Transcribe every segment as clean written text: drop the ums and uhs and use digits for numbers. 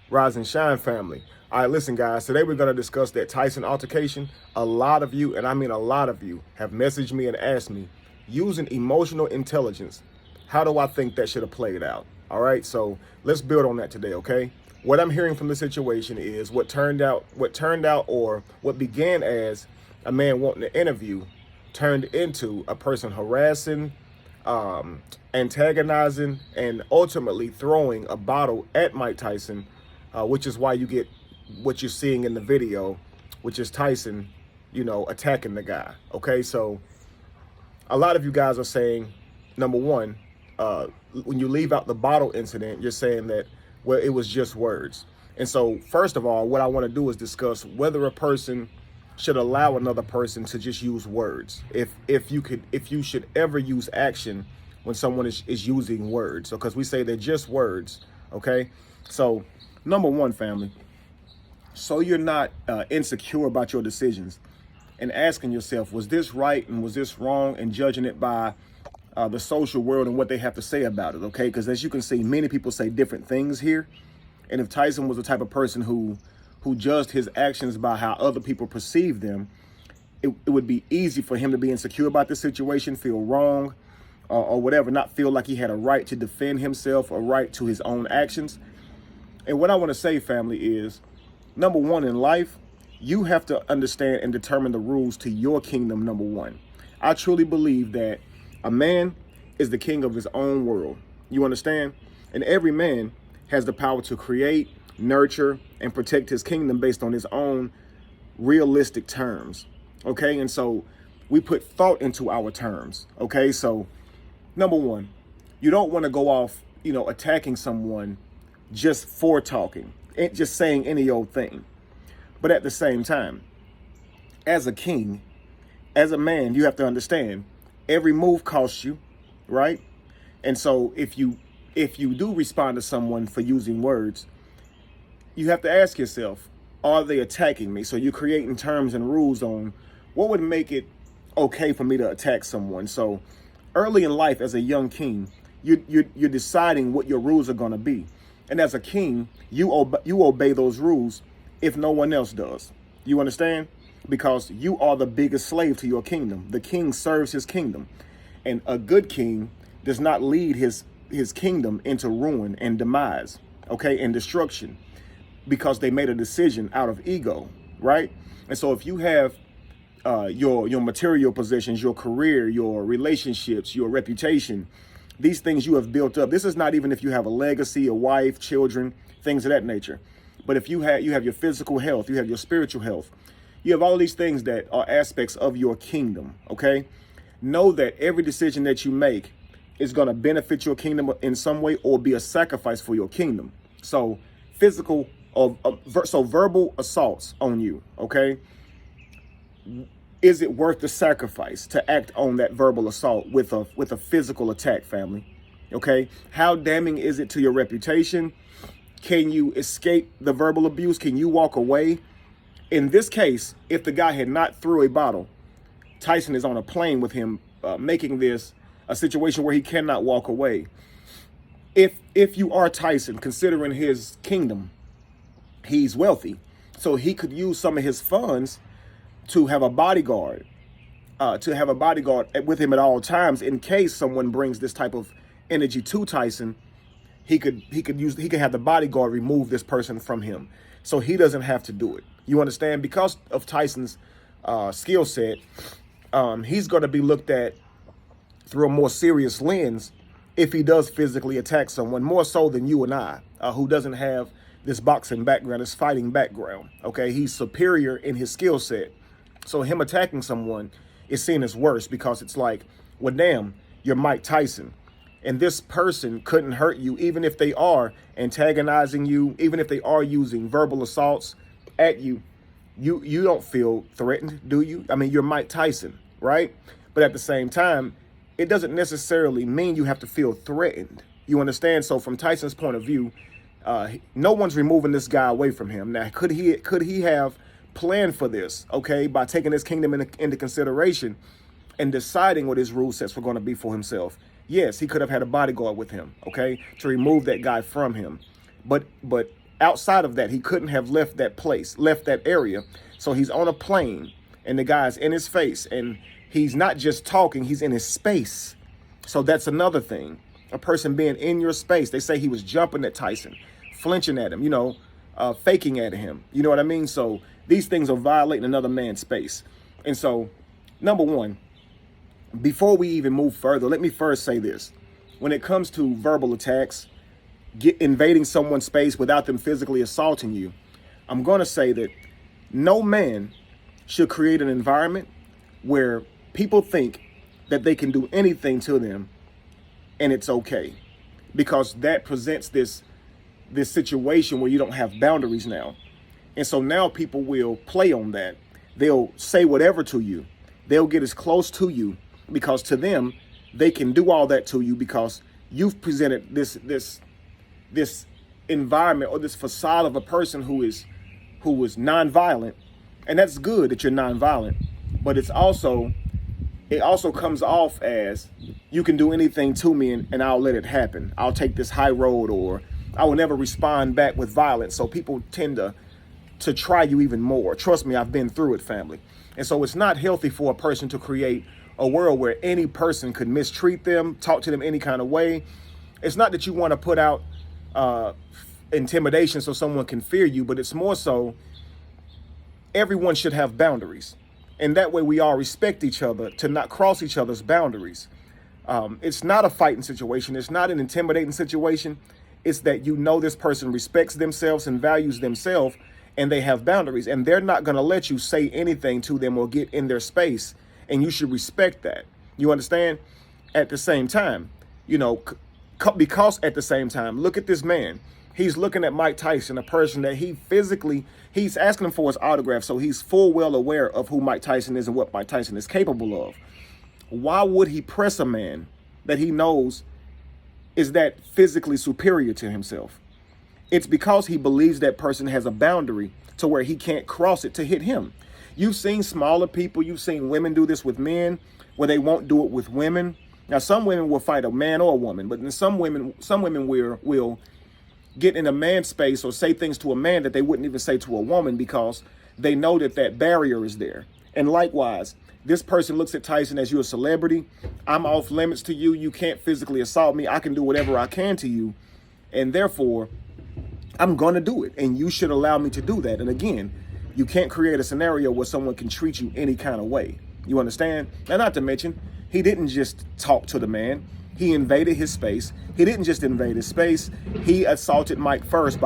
Rise and shine, family. All right, listen, guys. Today we're going to discuss that Tyson altercation. A lot of you, and I mean a lot of you, have messaged me and asked me, using emotional intelligence, how do I think that should have played out? All right, so let's build on that today, okay? What I'm hearing from the situation is or what began as a man wanting to interview turned into a person harassing, antagonizing, and ultimately throwing a bottle at Mike Tyson, which is why you get what you're seeing in the video, which is Tyson, attacking the guy. Okay, so a lot of you guys are saying, number one, when you leave out the bottle incident, you're saying that, well, it was just words. And so, first of all, what I want to do is discuss whether a person should allow another person to just use words. If you should ever use action when someone is using words, because we say they're just words. Okay, so number one, family, so you're not insecure about your decisions and asking yourself, was this right and was this wrong, and judging it by the social world and what they have to say about it. Okay, because as you can see, many people say different things here. And if Tyson was the type of person who judged his actions by how other people perceive them, it would be easy for him to be insecure about this situation, feel wrong, or whatever, not feel like he had a right to defend himself, a right to his own actions. And what I want to say, family, is number one, in life, you have to understand and determine the rules to your kingdom. Number one, I truly believe that a man is the king of his own world. You understand? And every man has the power to create, nurture, and protect his kingdom based on his own realistic terms. Okay, and so we put thought into our terms. Okay, so number one, you don't want to go off, attacking someone just for talking, and just saying any old thing. But at the same time, as a king, as a man, you have to understand every move costs you, right? And so if you do respond to someone for using words, you have to ask yourself, are they attacking me? So you're creating terms and rules on what would make it okay for me to attack someone. So early in life, as a young king, you're deciding what your rules are going to be. And as a king, you obey those rules if no one else does. You understand? Because you are the biggest slave to your kingdom. The king serves his kingdom. And a good king does not lead his kingdom into ruin and demise, okay, and destruction, because they made a decision out of ego, right? And so if you have your material possessions, your career, your relationships, your reputation, these things you have built up. This is not even if you have a legacy, a wife, children, things of that nature. But if you have your physical health, you have your spiritual health, you have all these things that are aspects of your kingdom, okay? Know that every decision that you make is going to benefit your kingdom in some way or be a sacrifice for your kingdom. So verbal assaults on you, okay? Is it worth the sacrifice to act on that verbal assault with a physical attack, family? Okay? How damning is it to your reputation? Can you escape the verbal abuse? Can you walk away? In this case, if the guy had not threw a bottle, Tyson is on a plane with him, making this a situation where he cannot walk away. If you are Tyson, considering his kingdom, he's wealthy, so he could use some of his funds to have a bodyguard, with him at all times in case someone brings this type of energy to Tyson. He could have the bodyguard remove this person from him, so he doesn't have to do it. You understand? Because of Tyson's skill set, he's going to be looked at through a more serious lens if he does physically attack someone, more so than you and I, who doesn't have this boxing background, this fighting background. Okay, he's superior in his skill set, so him attacking someone is seen as worse, because it's like, well, damn, you're Mike Tyson, and this person couldn't hurt you, even if they are antagonizing you, even if they are using verbal assaults at you. You don't feel threatened, do you? I mean, you're Mike Tyson, right? But at the same time, it doesn't necessarily mean you have to feel threatened. You understand? So from Tyson's point of view, no one's removing this guy away from him. Now, could he have planned for this, okay, by taking his kingdom into consideration and deciding what his rule sets were going to be for himself? Yes, he could have had a bodyguard with him, okay, to remove that guy from him. But outside of that, he couldn't have left that place, left that area. So he's on a plane and the guy's in his face, and he's not just talking, he's in his space. So that's another thing. A person being in your space. They say he was jumping at Tyson, flinching at him, faking at him. You know what I mean? So these things are violating another man's space. And so, number one, before we even move further, let me first say this. When it comes to verbal attacks, invading someone's space without them physically assaulting you, I'm going to say that no man should create an environment where people think that they can do anything to them and it's okay, because that presents this situation where you don't have boundaries now. And so now people will play on that. They'll say whatever to you. They'll get as close to you because to them, they can do all that to you because you've presented this environment or this facade of a person who is nonviolent. And that's good that you're nonviolent, but it also comes off as you can do anything to me and I'll let it happen. I'll take this high road, or I will never respond back with violence. So people tend to try you even more. Trust me, I've been through it, family. And so it's not healthy for a person to create a world where any person could mistreat them, talk to them any kind of way. It's not that you want to put out intimidation so someone can fear you, but it's more so everyone should have boundaries. And that way we all respect each other, to not cross each other's boundaries. It's not a fighting situation. It's not an intimidating situation. It's that this person respects themselves and values themselves, and they have boundaries, and they're not going to let you say anything to them or get in their space. And you should respect that. You understand? At the same time, because at the same time, look at this man. He's looking at Mike Tyson, a person that he's asking him for his autograph. So he's full well aware of who Mike Tyson is and what Mike Tyson is capable of. Why would he press a man that he knows is that physically superior to himself? It's because he believes that person has a boundary to where he can't cross it to hit him. You've seen smaller people, you've seen women do this with men, where they won't do it with women. Now, some women will fight a man or a woman, but then some women will get in a man's space or say things to a man that they wouldn't even say to a woman because they know that barrier is there. And likewise, this person looks at Tyson as you're a celebrity. I'm off limits to you. You can't physically assault me. I can do whatever I can to you. And therefore, I'm going to do it. And you should allow me to do that. And again, you can't create a scenario where someone can treat you any kind of way. You understand? And not to mention, he didn't just talk to the man. He invaded his space. He didn't just invade his space. He assaulted Mike Tyson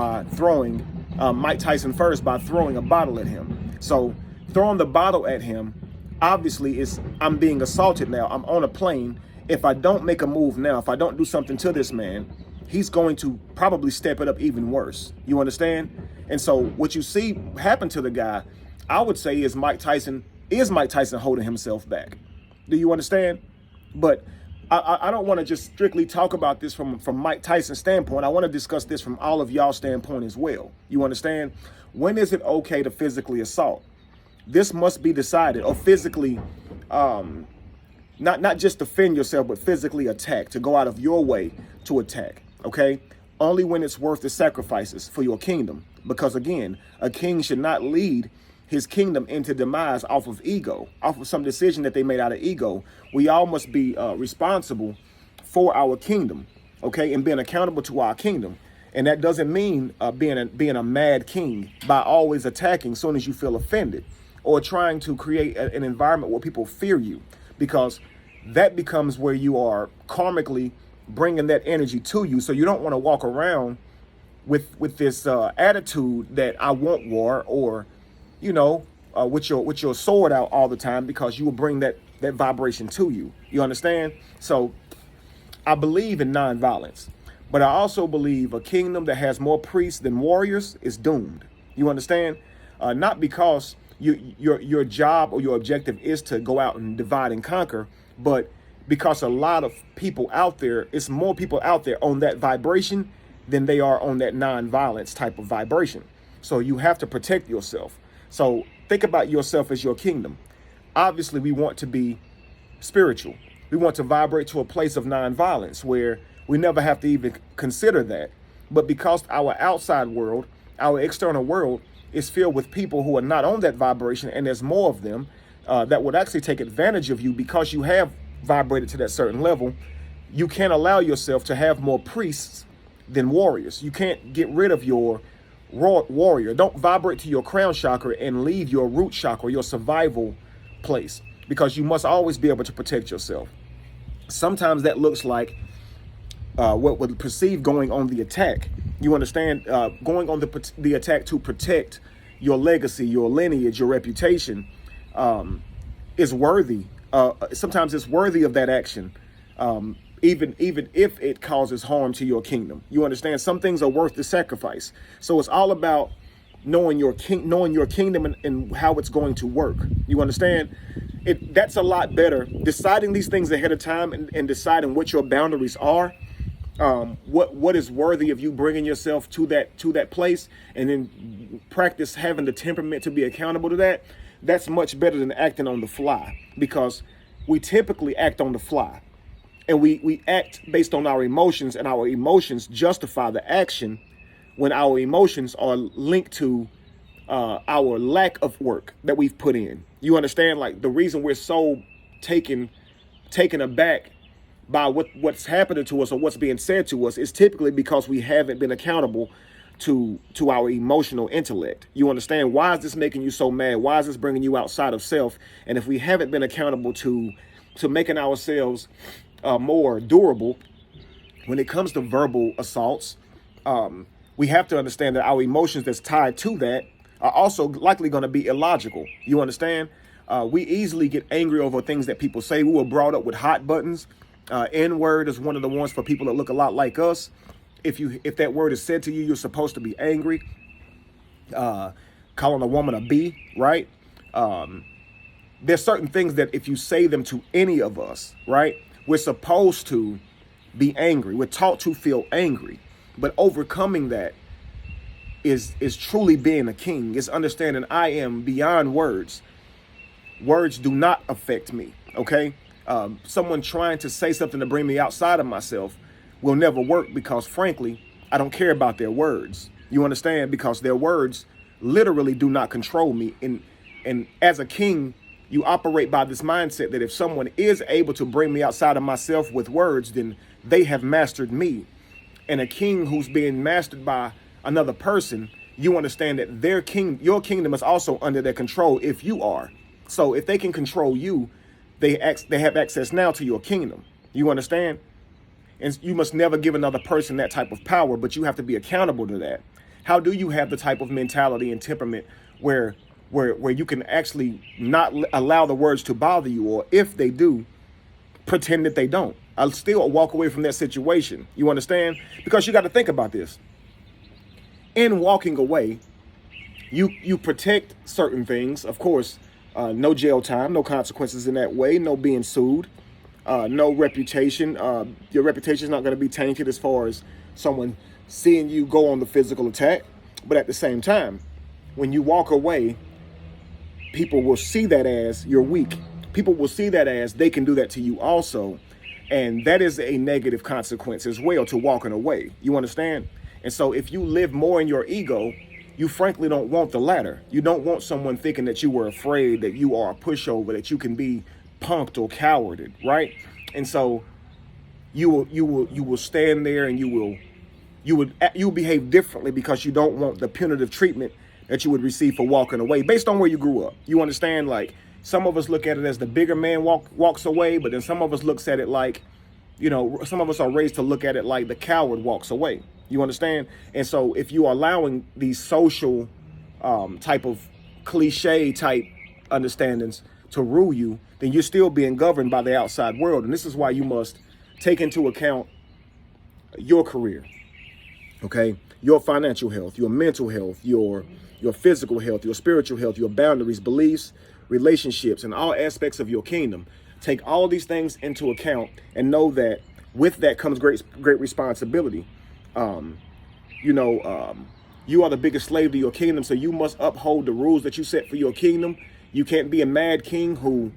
first by throwing a bottle at him. So throwing the bottle at him, obviously, I'm being assaulted now. I'm on a plane. If I don't make a move now, if I don't do something to this man, he's going to probably step it up even worse. You understand? And so what you see happen to the guy, I would say is Mike Tyson holding himself back. Do you understand? But I don't want to just strictly talk about this from Mike Tyson's standpoint. I want to discuss this from all of y'all's standpoint as well. You understand? When is it okay to physically assault? This must be decided, or physically, not just defend yourself, but physically attack, to go out of your way to attack, okay? Only when it's worth the sacrifices for your kingdom. Because again, a king should not lead his kingdom into demise off of ego, off of some decision that they made out of ego. We all must be responsible for our kingdom, okay, and being accountable to our kingdom. And that doesn't mean being a mad king by always attacking as soon as you feel offended, or trying to create an environment where people fear you, because that becomes where you are karmically bringing that energy to you. So you don't want to walk around with this attitude that I want war, or with your sword out all the time, because you will bring that vibration to you. You understand? So I believe in nonviolence, but I also believe a kingdom that has more priests than warriors is doomed. You understand? Not because your job or your objective is to go out and divide and conquer, but because a lot of people out there, it's more people out there on that vibration than they are on that nonviolence type of vibration. So you have to protect yourself. So think about yourself as your kingdom. Obviously, we want to be spiritual. We want to vibrate to a place of nonviolence where we never have to even consider that. But because our outside world our external world is filled with people who are not on that vibration, and there's more of them that would actually take advantage of you because you have vibrated to that certain level. You can't allow yourself to have more priests than warriors. You can't get rid of your warrior. Don't vibrate to your crown chakra and leave your root chakra, your survival place, because you must always be able to protect yourself. Sometimes that looks like what would perceive going on the attack. You understand? Going on the attack to protect your legacy, your lineage, your reputation is worthy. Sometimes it's worthy of that action, even if it causes harm to your kingdom. You understand? Some things are worth the sacrifice. So it's all about knowing your kingdom and how it's going to work. You understand? That's a lot better. Deciding these things ahead of time and deciding what your boundaries are. What is worthy of you bringing yourself to that place, and then practice having the temperament to be accountable to that. That's much better than acting on the fly, because we typically act on the fly, and we act based on our emotions, and our emotions justify the action when our emotions are linked to our lack of work that we've put in. You understand? Like, the reason we're so taken aback by what's happening to us or what's being said to us is typically because we haven't been accountable to our emotional intellect. You understand? Why is this making you so mad? Why is this bringing you outside of self? And if we haven't been accountable to making ourselves more durable when it comes to verbal assaults, we have to understand that our emotions that's tied to that are also likely going to be illogical. You understand? We easily get angry over things that people say. We were brought up with hot buttons. N-word is one of the ones for people that look a lot like us. If that word is said to you, you're supposed to be angry. Calling a woman a B, right? There's certain things that if you say them to any of us, right, we're supposed to be angry. We're taught to feel angry. But overcoming that is truly being a king. It's understanding I am beyond words. Words do not affect me, okay? Someone trying to say something to bring me outside of myself will never work, because frankly, I don't care about their words. You understand? Because their words literally do not control me. And as a king, you operate by this mindset that if someone is able to bring me outside of myself with words, then they have mastered me. And a king who's being mastered by another person, you understand that your kingdom is also under their control if you are. So if they can control you, they have access now to your kingdom. You understand? And you must never give another person that type of power, but you have to be accountable to that. How do you have the type of mentality and temperament where you can actually not allow the words to bother you, or if they do, pretend that they don't? I'll still walk away from that situation. You understand? Because you got to think about this. In walking away, you protect certain things. Of course, no jail time, no consequences in that way, no being sued, no reputation. Your reputation is not going to be tainted as far as someone seeing you go on the physical attack. But at the same time, when you walk away, people will see that as you're weak. People will see that as they can do that to you also. And that is a negative consequence as well to walking away. You understand? And so if you live more in your ego, you frankly don't want the latter. You don't want someone thinking that you were afraid, that you are a pushover, that you can be punked or cowarded, right? And so you will stand there and you'll behave differently because you don't want the punitive treatment that you would receive for walking away based on where you grew up. You understand? Like, some of us look at it as the bigger man walks away, but then some of us looks at it like, some of us are raised to look at it like the coward walks away. You understand? And so if you are allowing these social type of cliche type understandings to rule you, then you're still being governed by the outside world. And this is why you must take into account your career, okay? Your financial health, your mental health, your physical health, your spiritual health, your boundaries, beliefs, relationships, and all aspects of your kingdom. Take all these things into account and know that with that comes great responsibility. You are the biggest slave to your kingdom, so you must uphold the rules that you set for your kingdom. You can't be a mad king who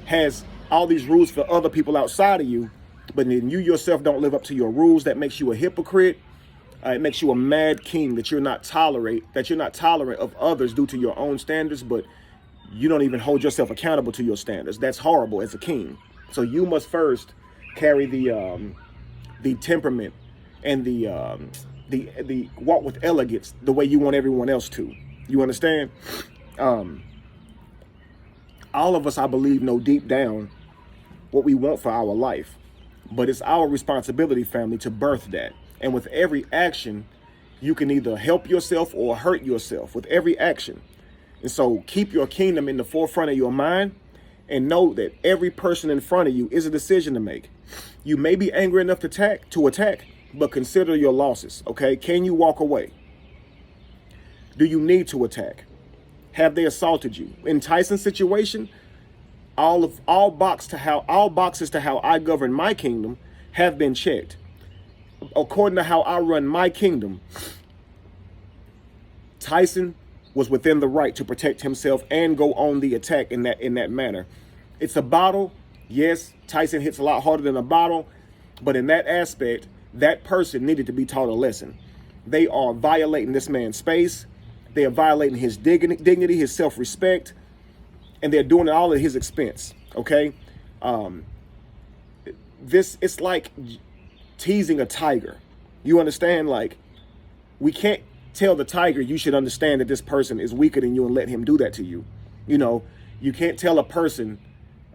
has all these rules for other people outside of you, but then you yourself don't live up to your rules. That makes you a hypocrite. It makes you a mad king, that you're not tolerant of others due to your own standards, but you don't even hold yourself accountable to your standards. That's horrible as a king. So you must first carry the temperament and the walk with elegance the way you want everyone else to. You understand? All of us, I believe, know deep down what we want for our life, but it's our responsibility, family, to birth that. And with every action, you can either help yourself or hurt yourself with every action. And so keep your kingdom in the forefront of your mind, and know that every person in front of you is a decision to make. You may be angry enough to attack, but consider your losses, okay? Can you walk away? Do you need to attack? Have they assaulted you? In Tyson's situation, all boxes to how I govern my kingdom have been checked. According to how I run my kingdom, Tyson was within the right to protect himself and go on the attack in that manner. It's a bottle. Yes, Tyson hits a lot harder than a bottle, but in that aspect, that person needed to be taught a lesson. They are violating this man's space. They are violating his dignity, his self-respect, and they're doing it all at his expense. Okay, it's like teasing a tiger. You understand? Like, we can't tell the tiger you should understand that this person is weaker than you and let him do that to you. You know, you can't tell a person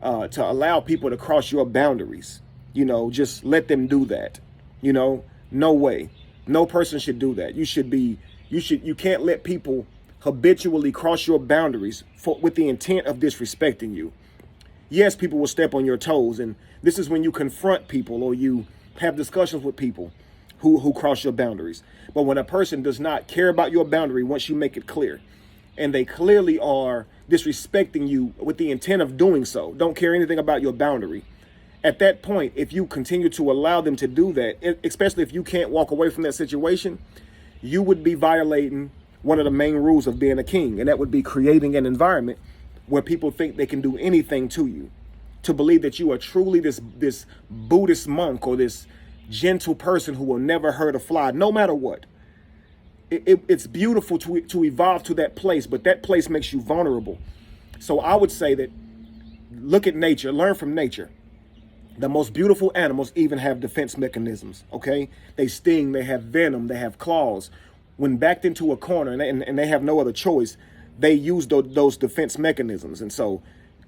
to allow people to cross your boundaries. You know, just let them do that. You know, no way. No person should do that. You can't let people habitually cross your boundaries with the intent of disrespecting you. Yes, people will step on your toes, and this is when you confront people or you have discussions with people who cross your boundaries. But when a person does not care about your boundary, once you make it clear, and they clearly are disrespecting you with the intent of doing so, don't care anything about your boundary. At that point, if you continue to allow them to do that, especially if you can't walk away from that situation, you would be violating one of the main rules of being a king, and that would be creating an environment where people think they can do anything to you, to believe that you are truly this Buddhist monk or this gentle person who will never hurt a fly, no matter what. It's beautiful to evolve to that place, but that place makes you vulnerable. So I would say that look at nature, learn from nature. The most beautiful animals even have defense mechanisms, okay? They sting, they have venom, they have claws. When backed into a corner and they have no other choice, they use those defense mechanisms. And so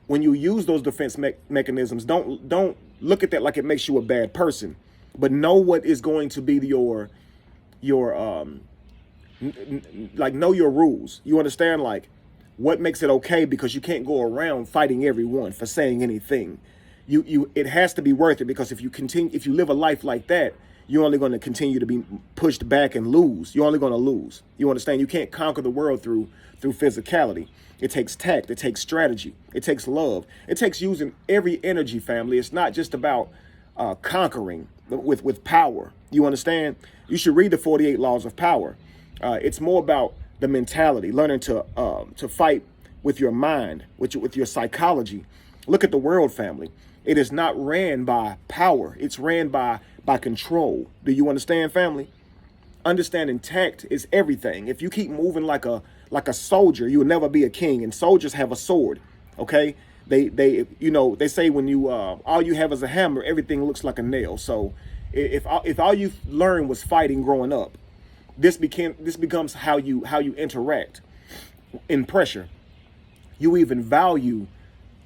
when you use those defense mechanisms, don't look at that like it makes you a bad person, but know what is going to be your like, know your rules. You understand, like, what makes it okay, because you can't go around fighting everyone for saying anything. It has to be worth it, because if you live a life like that, you're only going to continue to be pushed back and lose. You're only going to lose. You understand? You can't conquer the world through physicality. It takes tact. It takes strategy. It takes love. It takes using every energy, family. It's not just about conquering with power. You understand? You should read the 48 Laws of Power. It's more about the mentality, learning to fight with your mind, with your psychology. Look at the world, family. It is not ran by power. It's ran by control. Do you understand, family? Understanding tact is everything. If you keep moving like a soldier, you will never be a king. And soldiers have a sword. Okay? They say when you all you have is a hammer, everything looks like a nail. So if all you learned was fighting growing up, this becomes how you interact in pressure. You even value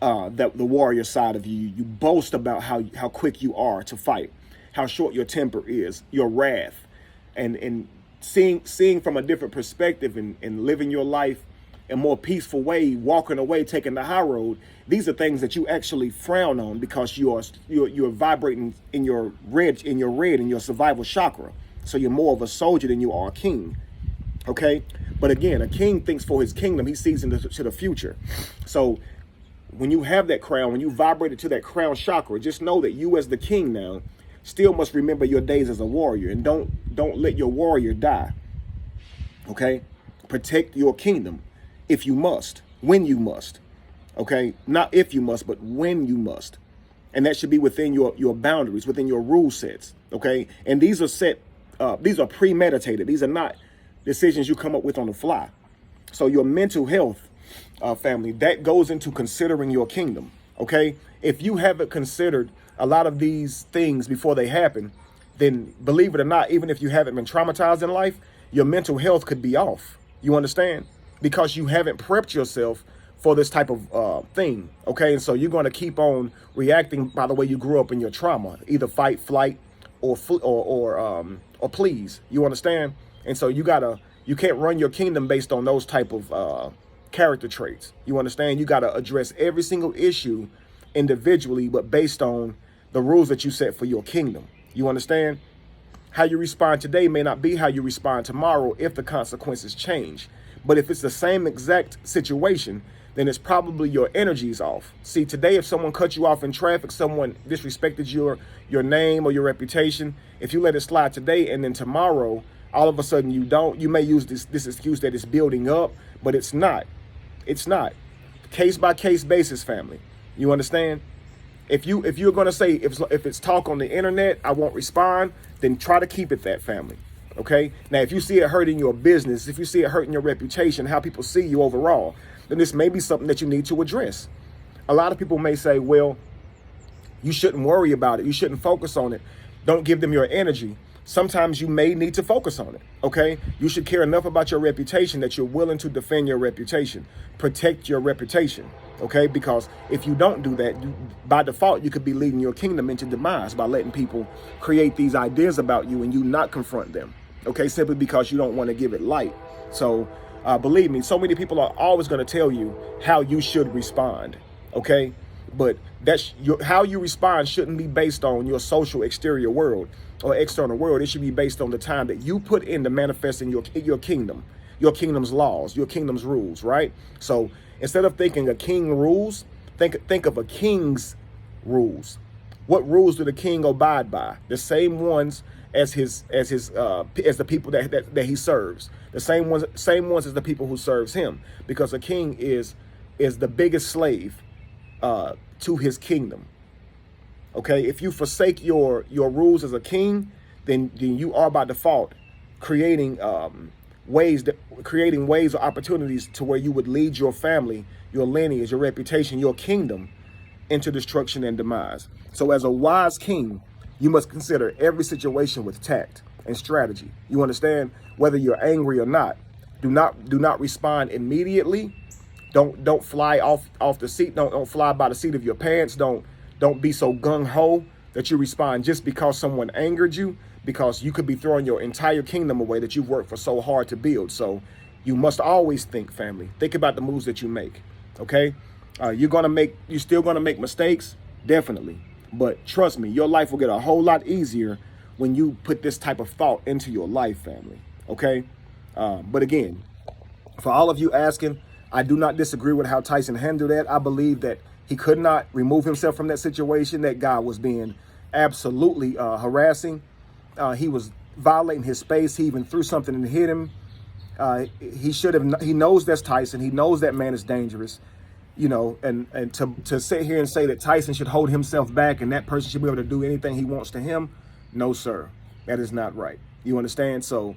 the warrior side of you. You boast about how quick you are to fight, how short your temper is, your wrath, and seeing from a different perspective and living your life a more peaceful way, walking away, taking the high road. These are things that you actually frown on, because you're vibrating in your red, in your survival chakra. So you're more of a soldier than you are a king. Okay? But again, a king thinks for his kingdom. He sees into the future. So when you have that crown, when you vibrate to that crown chakra, just know that you as the king now still must remember your days as a warrior, and don't let your warrior die. Okay? Protect your kingdom if you must, when you must. Okay? Not if you must, but when you must. And that should be within your boundaries, within your rule sets. Okay? And these are set these are premeditated. These are not decisions you come up with on the fly. So your mental health, family, that goes into considering your kingdom. Okay, if you haven't considered a lot of these things before they happen, then believe it or not, even if you haven't been traumatized in life, your mental health could be off. You understand? Because you haven't prepped yourself for this type of thing. Okay, and so you're going to keep on reacting by the way you grew up in your trauma, either fight, flight, or please. You understand? And so you can't run your kingdom based on those type of character traits. You understand? You got to address every single issue individually, but based on the rules that you set for your kingdom. You understand? How you respond today may not be how you respond tomorrow if the consequences change. But if it's the same exact situation, then it's probably your energy's off. See, today, if someone cut you off in traffic, someone disrespected your name or your reputation, if you let it slide today and then tomorrow, all of a sudden you may use this excuse that it's building up, but it's not. It's not. Case by case basis, family. You understand? If you're going to say, if it's talk on the internet, I won't respond, then try to keep it that, family. Okay? Now, if you see it hurting your business, if you see it hurting your reputation, how people see you overall, then this may be something that you need to address. A lot of people may say, well, you shouldn't worry about it. You shouldn't focus on it. Don't give them your energy. Sometimes you may need to focus on it, okay? You should care enough about your reputation that you're willing to defend your reputation, protect your reputation, okay? Because if you don't do that, by default, you could be leading your kingdom into demise by letting people create these ideas about you and you not confront them, okay? Simply because you don't want to give it light. So believe me, so many people are always going to tell you how you should respond, okay? But how you respond shouldn't be based on your social exterior world or external world. It should be based on the time that you put into manifesting your kingdom, your kingdom's laws, your kingdom's rules, right? So instead of thinking a king rules, think of a king's rules. What rules do the king abide by? The same ones as the people that he serves. The same ones as the people who serves him, because a king is the biggest slave to his kingdom. Okay, if you forsake your rules as a king, then you are by default creating ways or opportunities to where you would lead your family, your lineage, your reputation, your kingdom into destruction and demise. So as a wise king, you must consider every situation with tact and strategy. You understand? Whether you're angry or not, do not respond immediately. Don't fly off the seat. Don't fly by the seat of your pants. Don't be so gung-ho that you respond just because someone angered you, because you could be throwing your entire kingdom away that you've worked for so hard to build. So you must always think, family. Think about the moves that you make, okay? You're still gonna make mistakes, definitely. But trust me, your life will get a whole lot easier when you put this type of thought into your life, family, okay? But again, for all of you asking, I do not disagree with how Tyson handled that. I believe that he could not remove himself from that situation. That guy was being absolutely harassing. He was violating his space. He even threw something and hit him. He knows that's Tyson. He knows that man is dangerous, you know, and to sit here and say that Tyson should hold himself back and that person should be able to do anything he wants to him. No, sir, that is not right. You understand? So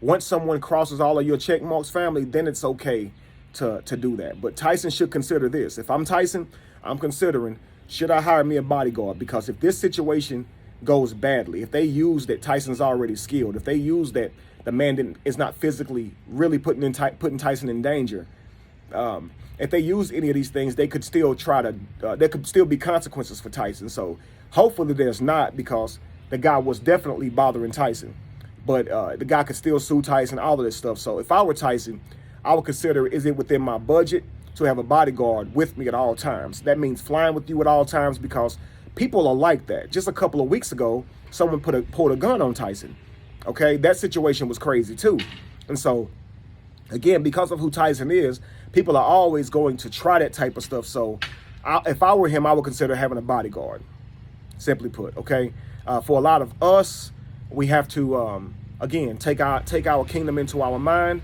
once someone crosses all of your check marks, family, then it's okay to do that. But Tyson should consider this. If I'm Tyson, I'm considering, should I hire me a bodyguard? Because if this situation goes badly, if they use that Tyson's already skilled, if they use that the man is not physically really putting Tyson in danger, if they use any of these things, they could still there could still be consequences for Tyson. So hopefully there's not, because the guy was definitely bothering Tyson. But the guy could still sue Tyson, all of this stuff. So if I were Tyson, I would consider, is it within my budget to have a bodyguard with me at all times? That means flying with you at all times, because people are like that. Just a couple of weeks ago, someone pulled a gun on Tyson. Okay, that situation was crazy too. And so, again, because of who Tyson is, people are always going to try that type of stuff. So if I were him, I would consider having a bodyguard, simply put, okay? For a lot of us, we have to, again, take our kingdom into our mind,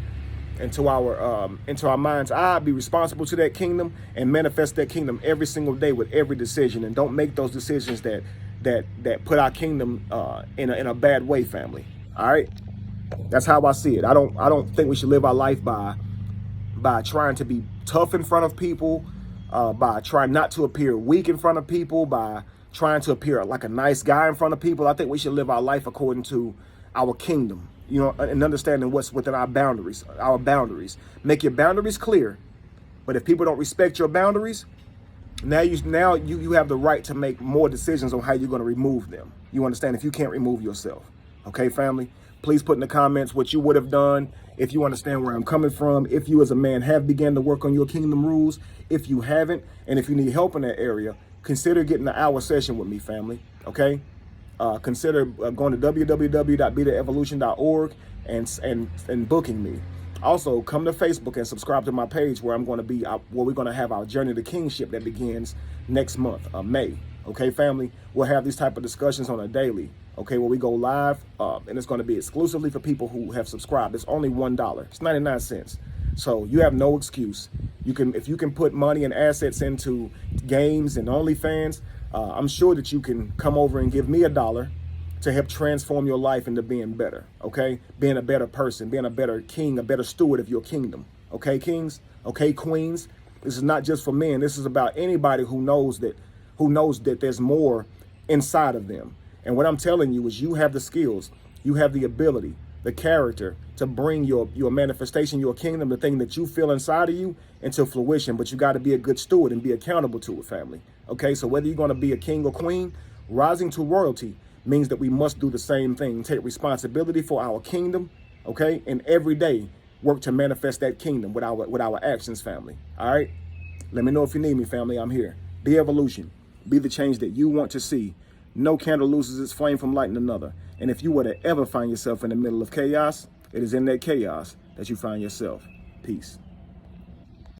into our mind's eye, be responsible to that kingdom and manifest that kingdom every single day with every decision. And don't make those decisions that that put our kingdom in a bad way, family. All right, that's how I see it. I don't think we should live our life by trying to be tough in front of people, by trying not to appear weak in front of people, by trying to appear like a nice guy in front of people. I think we should live our life according to our kingdom, you know, and understanding what's within our boundaries. Make your boundaries clear. But if people don't respect your boundaries, now you have the right to make more decisions on how you're going to remove them. You understand? If you can't remove yourself. Okay, family? Please put in the comments what you would have done if you understand where I'm coming from. If you as a man have begun to work on your kingdom rules, if you haven't, and if you need help in that area, consider getting an hour session with me, family. Okay? Consider going to www.betheevolution.org and booking me. Also, come to Facebook and subscribe to my page where I'm going to be, where we're going to have our journey to kingship that begins next month, May. Okay, family? We'll have these type of discussions on a daily, okay, where we go live, and it's going to be exclusively for people who have subscribed. It's only $1. It's 99 cents. So you have no excuse. If you can put money and assets into games and OnlyFans, I'm sure that you can come over and give me $1 to help transform your life into being better, okay? Being a better person, being a better king, a better steward of your kingdom, okay, kings? Okay, queens? This is not just for men. This is about anybody who knows that there's more inside of them. And what I'm telling you is you have the skills, you have the ability, the character to bring your manifestation, your kingdom, the thing that you feel inside of you into fruition, but you got to be a good steward and be accountable to it, family. Okay, so whether you're going to be a king or queen, rising to royalty means that we must do the same thing, take responsibility for our kingdom, okay, and every day work to manifest that kingdom with our actions, family. All right, let me know if you need me, family. I'm here. Be evolution. Be the change that you want to see. No candle loses its flame from lighting another. And if you were to ever find yourself in the middle of chaos, it is in that chaos that you find yourself. Peace.